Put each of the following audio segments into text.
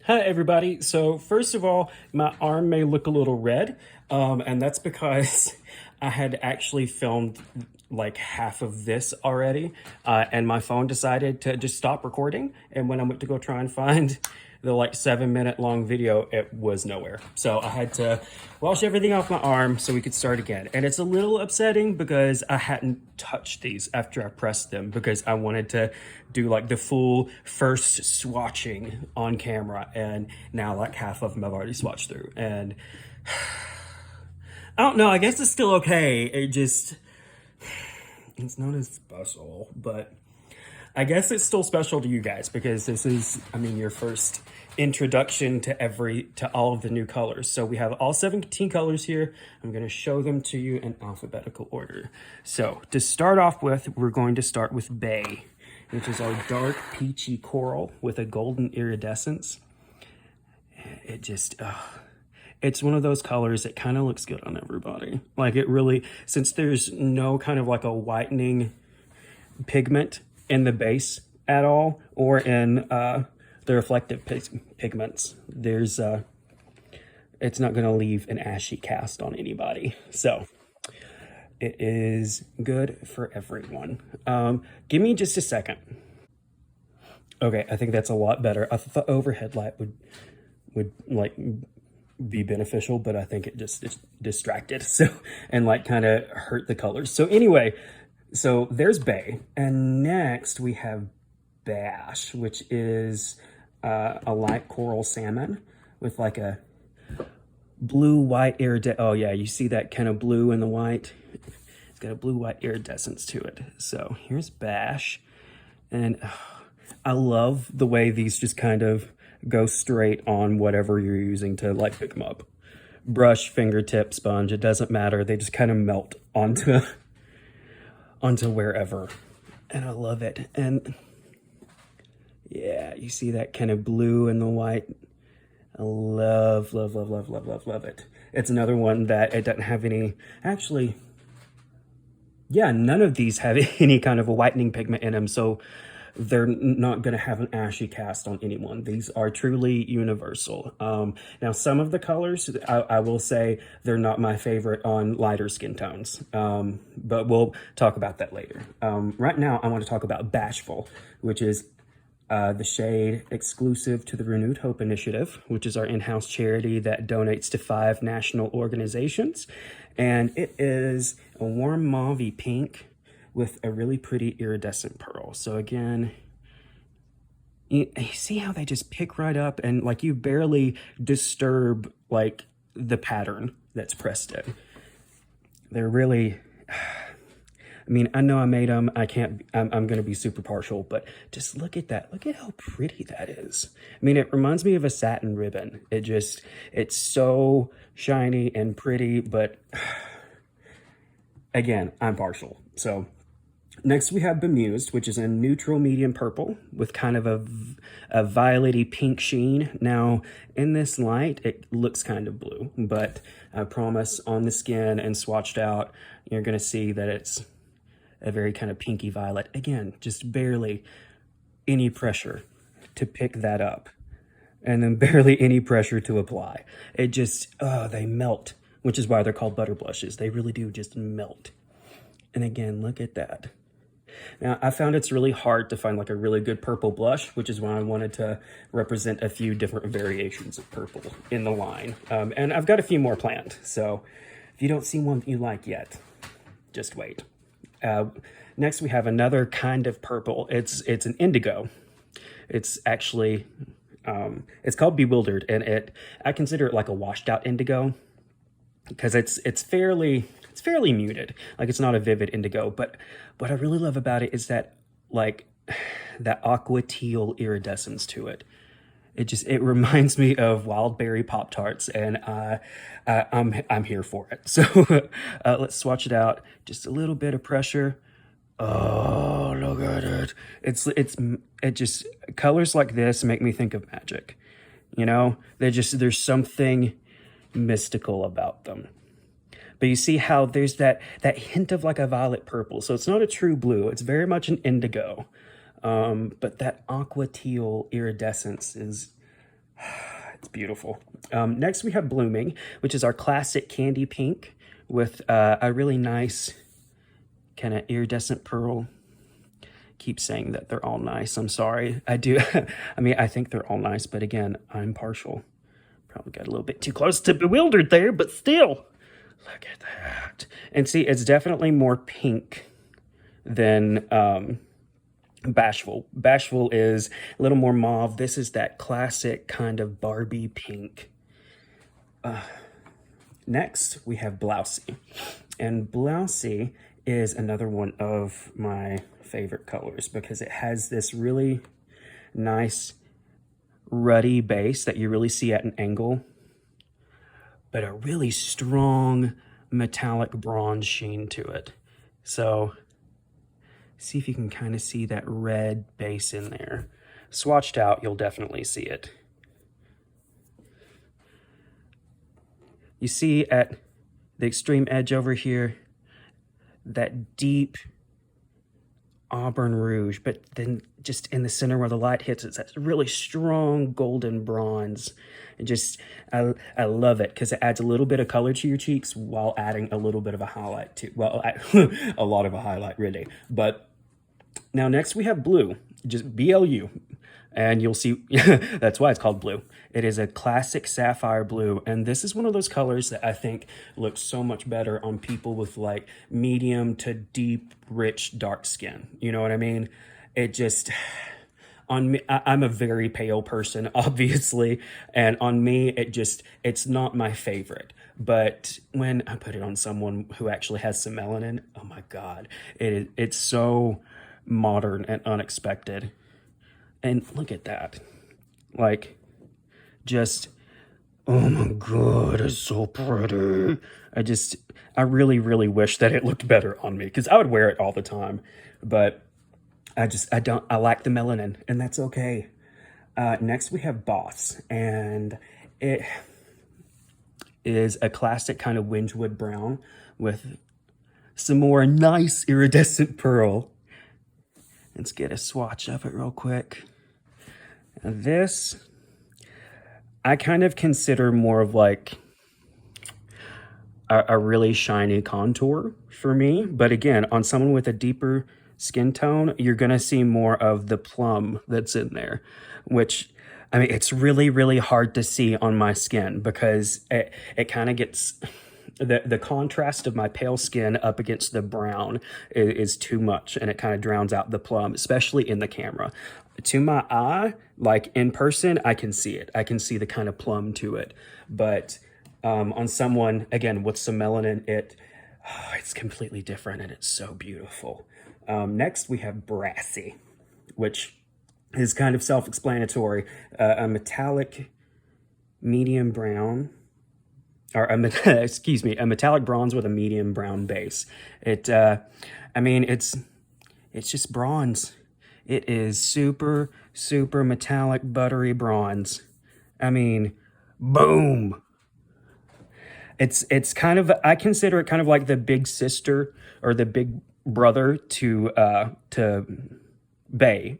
Hi everybody. So first of all, my arm may look a little red, and that's because I had actually filmed like half of this already, and my phone decided to just stop recording. And when I went to go try and find the like 7 minute long video, it was nowhere. So I had to wash everything off my arm so we could start again. And it's a little upsetting because I hadn't touched these after I pressed them because I wanted to do like the full first swatching on camera. And now like half of them I've already swatched through. And I don't know, I guess it's still okay. It's not as special, but I guess it's still special to you guys because this is, I mean, your first introduction to all of the new colors. So we have all 17 colors here. I'm going to show them to you in alphabetical order. So to start off with, we're going to start with Bay, which is our dark peachy coral with a golden iridescence. It just, it's one of those colors that kind of looks good on everybody. Like it really, since there's no kind of like a whitening pigment in the base at all, or in the reflective pigments, it's not going to leave an ashy cast on anybody. So it is good for everyone. Give me just a second. Okay, I think that's a lot better. I thought the overhead light would like be beneficial, but I think it just distracted, so, and like kind of hurt the colors. So anyway, so there's Bay, and next we have Bash, which is a light coral salmon with like a blue-white iridescence. Oh yeah, you see that kind of blue and the white? It's got a blue-white iridescence to it. So here's Bash, and I love the way these just kind of go straight on whatever you're using to like pick them up. Brush, fingertip, sponge, it doesn't matter. They just kind of melt onto wherever, and I love it. And yeah, you see that kind of blue and the white. I love it. It's another one that it doesn't have any, actually, yeah, none of these have any kind of a whitening pigment in them, so they're not going to have an ashy cast on anyone. These are truly universal. Now, some of the colors, I will say, they're not my favorite on lighter skin tones, but we'll talk about that later. Right now, I want to talk about Bashful, which is the shade exclusive to the Renewed Hope Initiative, which is our in-house charity that donates to 5 national organizations. And it is a warm mauve-y pink with a really pretty iridescent pearl. So again, you see how they just pick right up, and like you barely disturb like the pattern that's pressed in. They're really, I mean, I know I made them. I'm going to be super partial, but just look at that. Look at how pretty that is. I mean, it reminds me of a satin ribbon. It's so shiny and pretty, but again, I'm partial. So next we have Bemused, which is a neutral medium purple with kind of a violet-y pink sheen. Now, in this light, it looks kind of blue, but I promise on the skin and swatched out, you're going to see that it's a very kind of pinky violet. Again, just barely any pressure to pick that up, and then barely any pressure to apply. It just, oh, they melt, which is why they're called butter blushes. They really do just melt. And again, look at that. Now, I found it's really hard to find like a really good purple blush, which is why I wanted to represent a few different variations of purple in the line. And I've got a few more planned. So if you don't see one that you like yet, just wait. Next, we have another kind of purple. It's an indigo. It's actually, it's called Bewildered, and I consider it like a washed out indigo because it's fairly muted. Like, it's not a vivid indigo, but what I really love about it is that like that aqua teal iridescence to it. It reminds me of wild berry Pop-Tarts, and I'm here for it. So let's swatch it out. Just a little bit of pressure. Oh, look at it. It just, colors like this make me think of magic. You know, there's something mystical about them. But you see how there's that hint of like a violet purple. So it's not a true blue. It's very much an indigo. But that aqua teal iridescence is It's beautiful. Next we have Blooming, which is our classic candy pink with a really nice kind of iridescent pearl. Keep saying that they're all nice. I'm sorry. I do. I mean, I think they're all nice, but again, I'm partial. Probably got a little bit too close to Bewildered there, but still. Look at that. And see, it's definitely more pink than Bashful. Bashful is a little more mauve. This is that classic kind of Barbie pink. Next, we have Blousey. And Blousey is another one of my favorite colors because it has this really nice ruddy base that you really see at an angle, but a really strong metallic bronze sheen to it. So see if you can kind of see that red base in there. Swatched out, you'll definitely see it. You see at the extreme edge over here, that deep auburn rouge, but then just in the center where the light hits, it's that really strong golden bronze. And just, I love it because it adds a little bit of color to your cheeks while adding a little bit of a highlight too. Well, a lot of a highlight really. But now next we have Blue, just BLU. And you'll see, that's why it's called Blue. It is a classic sapphire blue. And this is one of those colors that I think looks so much better on people with like medium to deep, rich, dark skin. You know what I mean? It just, on me, I'm a very pale person, obviously. And on me, it's not my favorite. But when I put it on someone who actually has some melanin, oh my God, it's so modern and unexpected. And look at that. Like, just, oh my God, it's so pretty. I really, really wish that it looked better on me because I would wear it all the time. But I lack the melanin, and that's okay. Next, we have Boss, and it is a classic kind of Winchwood brown with some more nice iridescent pearl. Let's get a swatch of it real quick. This, I kind of consider more of like a really shiny contour for me. But again, on someone with a deeper skin tone, you're going to see more of the plum that's in there, which, I mean, it's really, really hard to see on my skin because it kind of gets... The contrast of my pale skin up against the brown is too much, and it kind of drowns out the plum, especially in the camera. To my eye, like in person, I can see it. I can see the kind of plum to it. But on someone, again, with some melanin, it's completely different, and it's so beautiful. Next, we have Bratty, which is kind of self-explanatory. A metallic medium brown, or excuse me, a metallic bronze with a medium brown base. I mean, it's just bronze. It is super, super metallic, buttery bronze. I mean, boom. It's kind of, I consider it kind of like the big sister or the big brother to Bay.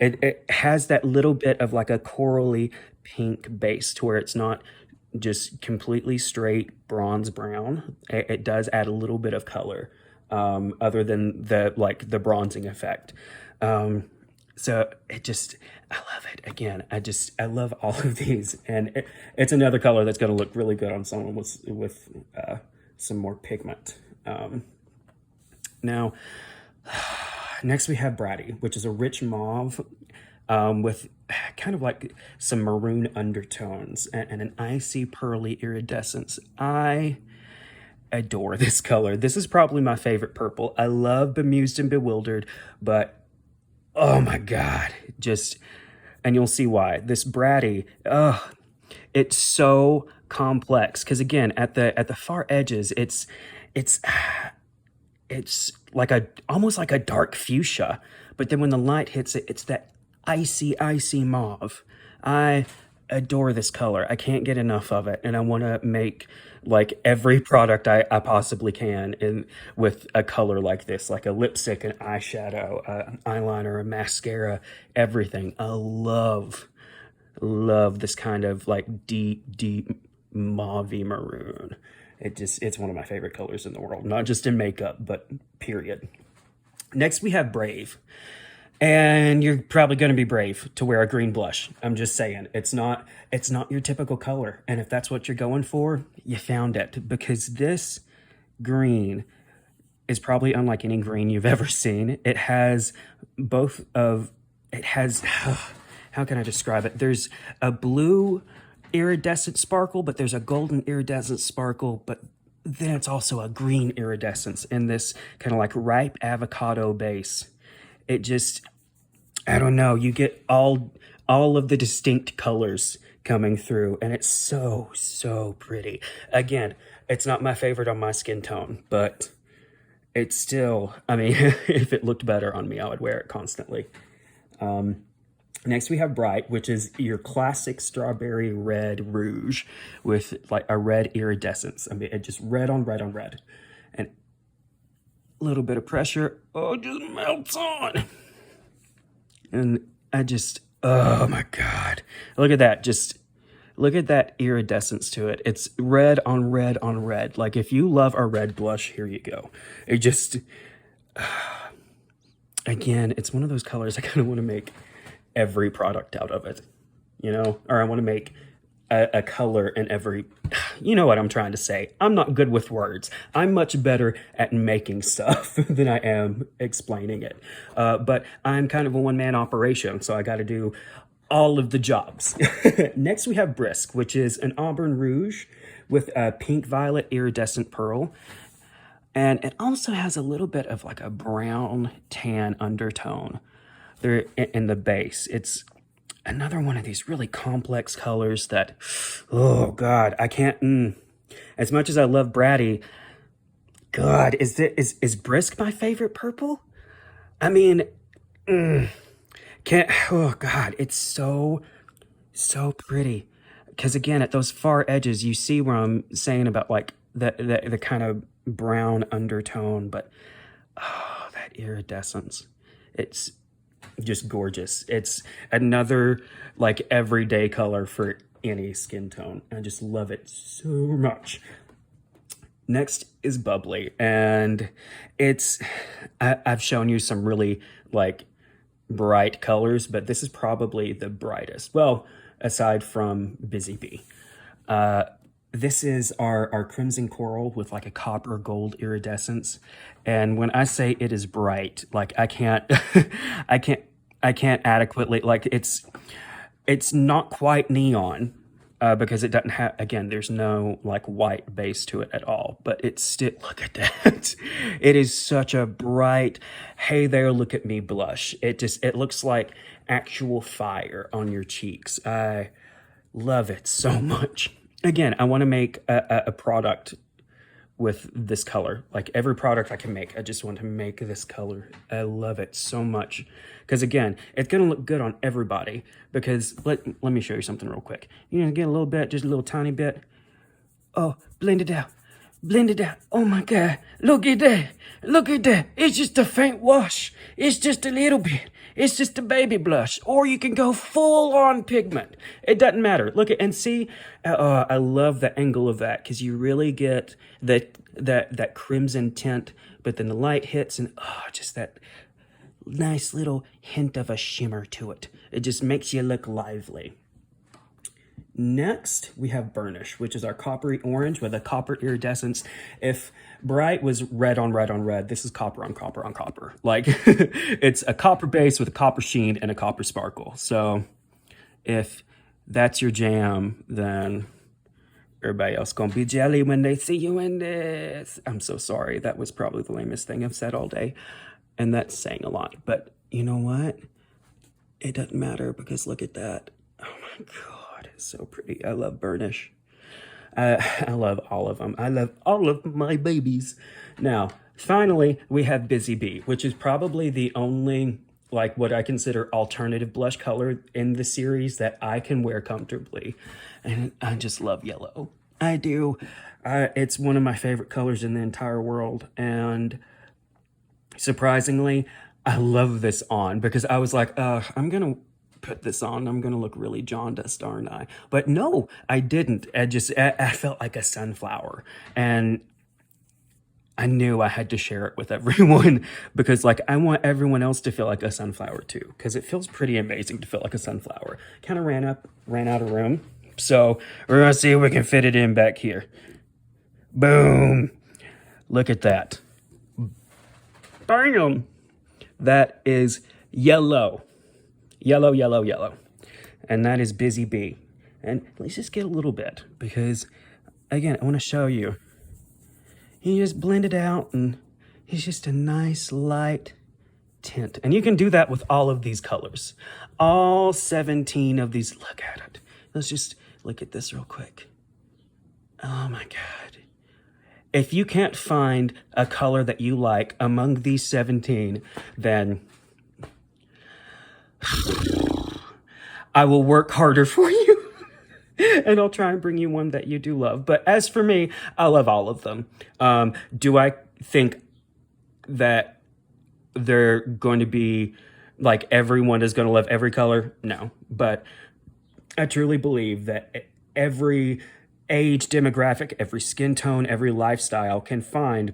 It has that little bit of like a corally pink base to where it's not just completely straight bronze brown. It does add a little bit of color, other than the bronzing effect. So I love it. Again, I love all of these, and it's another color that's going to look really good on someone with some more pigment. Now, next we have Bratty, which is a rich mauve with kind of like some maroon undertones and an icy pearly iridescence. I adore this color. This is probably my favorite purple. I love Bemused and Bewildered, but oh my God, and you'll see why. This Bratty, it's so complex because again, at the far edges, it's like almost like a dark fuchsia, but then when the light hits it, it's that icy mauve. I adore this color. I can't get enough of it, and I want to make like every product I possibly can with a color like this, like a lipstick, an eyeshadow, an eyeliner, a mascara, everything. I love love this kind of like deep mauve maroon. It's one of my favorite colors in the world, not just in makeup, but period. Next, we have Brave. And you're probably going to be brave to wear a green blush. I'm just saying, it's not your typical color. And if that's what you're going for, you found it, because this green is probably unlike any green you've ever seen. It has how can I describe it? There's a blue iridescent sparkle, but there's a golden iridescent sparkle, but then it's also a green iridescence in this kind of like ripe avocado base. It just, I don't know, you get all of the distinct colors coming through, and it's so pretty. Again, it's not my favorite on my skin tone, but it's still, I mean, if it looked better on me, I would wear it constantly. Next we have Bright, which is your classic strawberry red rouge with like a red iridescence. I mean, it just red on red on red. And a little bit of pressure, oh, it just melts on. And I just, oh my God. Look at that, just look at that iridescence to it. It's red on red on red. Like if you love a red blush, here you go. It just, again, it's one of those colors I kind of want to make every product out of it, you know, or I want to make a color in every, you know what I'm trying to say. I'm not good with words. I'm much better at making stuff than I am explaining it. But I'm kind of a one-man operation, so I got to do all of the jobs. Next we have Brisk, which is an auburn rouge with a pink violet iridescent pearl. And it also has a little bit of like a brown tan undertone there in the base. It's another one of these really complex colors that, oh God, I can't, as much as I love Bratty, God, is Brisk my favorite purple? I mean, oh God, it's so pretty. Because again, at those far edges, you see where I'm saying about like the kind of brown undertone, but oh, that iridescence, it's just gorgeous. It's another like everyday color for any skin tone. I just love it so much. Next is Bubbly, and I've shown you some really like bright colors, but this is probably the brightest. Well, aside from Busy Bee. This is our crimson coral with like a copper gold iridescence. And when I say it is bright, like I can't adequately, like it's not quite neon, because it doesn't have, again, there's no like white base to it at all, but it's still, look at that. It is such a bright, hey there, look at me blush. It looks like actual fire on your cheeks. I love it so much. Again, I want to make a product with this color. Like every product I can make, I just want to make this color. I love it so much. Because again, it's going to look good on everybody. Because let me show you something real quick. You know, get a little bit, just a little tiny bit. Oh, blend it out. Blend it out. Oh my God. Look at that. Look at that. It's just a faint wash. It's just a little bit. It's just a baby blush. Or you can go full on pigment. It doesn't matter. Look at and see. I love the angle of that, because you really get that crimson tint, but then the light hits and just that nice little hint of a shimmer to it. It just makes you look lively. Next, we have Burnish, which is our coppery orange with a copper iridescence. If Bright was red on red on red, this is copper on copper on copper. Like, it's a copper base with a copper sheen and a copper sparkle. So, if that's your jam, then everybody else gonna be jelly when they see you in this. I'm so sorry. That was probably the lamest thing I've said all day. And that's saying a lot. But you know what? It doesn't matter, because look at that. Oh my God, it's so pretty. I love Burnish. I love all of them. I love all of my babies. Now, finally, we have Busy Bee, which is probably the only, like, what I consider alternative blush color in the series that I can wear comfortably. And I just love yellow. I do. It's one of my favorite colors in the entire world. And surprisingly, I love this on, because I was like, I'm going to put this on. I'm gonna look really jaundiced, aren't I? But no, I didn't. I felt like a sunflower. And I knew I had to share it with everyone because like I want everyone else to feel like a sunflower too, because it feels pretty amazing to feel like a sunflower. Kind of ran out of room. So we're gonna see if we can fit it in back here. Boom. Look at that. Bam. That is yellow. Yellow, yellow, yellow. And that is Busy Bee. And let's just get a little bit because again, I want to show you. You just blend it out and it's just a nice light tint. And you can do that with all of these colors. All 17 of these. Look at it. Let's just look at this real quick. Oh my God. If you can't find a color that you like among these 17, then I will work harder for you. And I'll try and bring you one that you do love. But as for me, I love all of them. Do I think that they're going to be like everyone is going to love every color? No. But I truly believe that every age demographic, every skin tone, every lifestyle can find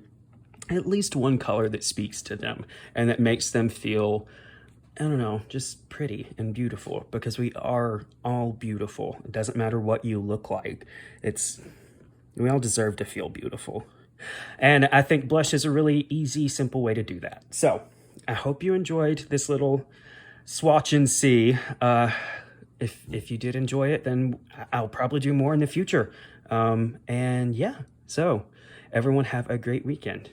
at least one color that speaks to them and that makes them feel, I don't know, just pretty and beautiful, because we are all beautiful. It doesn't matter what you look like. We all deserve to feel beautiful. And I think blush is a really easy, simple way to do that. So I hope you enjoyed this little swatch and see. If you did enjoy it, then I'll probably do more in the future. And yeah, so everyone have a great weekend.